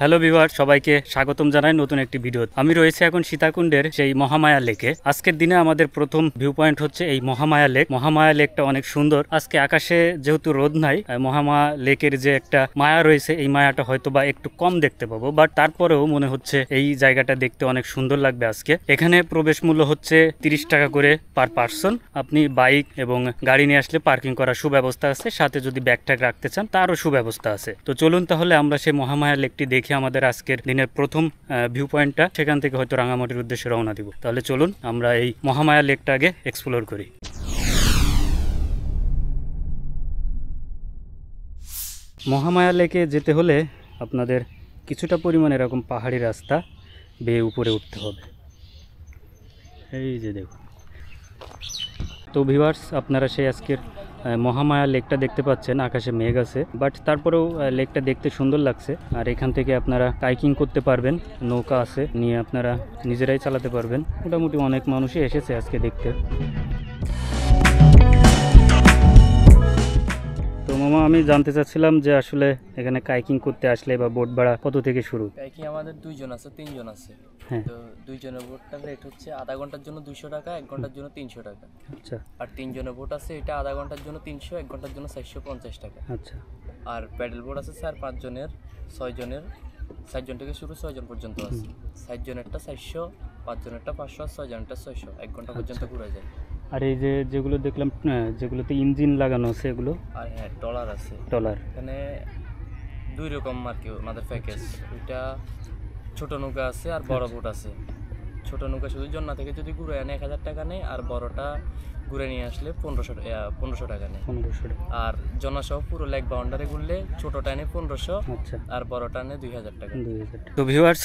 Hello viewer, সবাইকে স্বাগতম জানাই নতুন একটি ভিডিও। আমি রয়েছে এখন সীতাকুণ্ডের সেই মহামায়া লেকে। আজকের দিনে আমাদের প্রথম ভিউ পয়েন্ট হচ্ছে এই মহামায়া লেক। মহামায়া লেকটা অনেক সুন্দর। আজকে আকাশে যেহেতু রোদ নাই, মহামায়া লেকের যে একটা মায়া রয়েছে, এই মায়াটা হয়তো বা একটু কম দেখতে পাবো, বাট তারপরেও মনে হচ্ছে এই জায়গাটা দেখতে অনেক সুন্দর লাগবে আজকে। এখানে প্রবেশ মূল্য হচ্ছে 30 টাকা করে পার পার্সন। আপনি বাইক এবং গাড়ি নিয়ে আসলে পার্কিং করার সুব্যবস্থা আছে, সাথে যদি ব্যাগ ট্যাগ রাখতে চান তারও সুব্যবস্থা আছে। তো চলুন তাহলে আমরা সেই মহামায়া লেকটি দেখি আমাদের আজকের দিনের প্রথম ভিউ পয়েন্টটা, সেখান থেকে হয়তো রাঙামাটির উদ্দেশ্যে রওনা দিব। তাহলে চলুন আমরা এই মহামায়া লেকটা আগে এক্সপ্লোর করি। মহামায়া লেকে যেতে হলে আপনাদের কিছুটা পরিমাণ এরকম পাহাড়ি রাস্তা বেয়ে উপরে উঠতে হবে। এই যে দেখুন। তো ভিউয়ার্স, আপনারা সেই আজকের মহামায়া লেকটা দেখতে পাচ্ছেন। আকাশে মেঘ আছে, বাট তারপরেও লেকটা দেখতে সুন্দর লাগছে। আর এখান থেকে আপনারা কাইকিং করতে পারবেন, নৌকা আছে, নিয়ে আপনারা নিজেরাই চালাতে পারবেন। মোটামুটি অনেক মানুষই এসেছে আজকে দেখতে। তো মামা, আমি জানতে চাচ্ছিলাম যে আসলে এখানে কাইকিং করতে আসলে বা বোট ভাড়া কত থেকে শুরু? কাইকিং আমাদের 2 জন আছে, 3 জন আছে। হ্যাঁ। তো 2 জনের বোটটার রেট হচ্ছে আধা ঘন্টার জন্য 200 টাকা, 1 ঘন্টার জন্য 300 টাকা। আচ্ছা আর 3 জনের বোট আছে, এটা আধা ঘন্টার জন্য 300, 1 ঘন্টার জন্য 450 টাকা। আচ্ছা। আর প্যাডেল বোট আছে স্যার 5 জনের, 6 জনের, 4 জন থেকে শুরু 6 জন পর্যন্ত আছে। 4 জনেরটা 400, 5 জনেরটা 500, আর 6 জনেরটা 600, 1 ঘন্টা পর্যন্ত ঘুরে যায়। আর এই যে যেগুলো দেখলাম, যেগুলোতে ইঞ্জিন লাগানো আছে এগুলো? আর হ্যাঁ, ট্রলার আছে। ট্রলার এখানে 2 রকম আর কি আমাদের প্যাকেজ। এটা ছোট নৌকা আছে আর বড় বোট আছে। ছোট নৌকা শুধু জন্না থেকে যদি ঘুরে আনে 1000 টাকা নেয়, আর বড়টা ঘুরে নিয়ে আসলে 1500 টাকা নেয়। 1500 টাকা। আর জন্না সহ পুরো লেক বাউন্ডারি ঘুরলে ছোটটা এনে 1500, আচ্ছা, আর বড়টা এনে 2000 টাকা। 2000 টাকা। তো ভিউয়ার্স,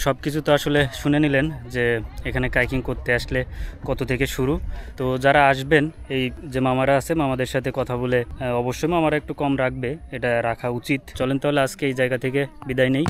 সব কিছু তো আসলে শুনে নিলেন যে এখানে কাইকিং করতে আসলে কত থেকে শুরু। তো যারা আসবেন, এই যে মামারা আছে, মামাদের সাথে কথা বলে অবশ্যই মামারা একটু কম রাখবে, এটা রাখা উচিত। চলেন তাহলে আজকে এই জায়গা থেকে বিদায় নেই।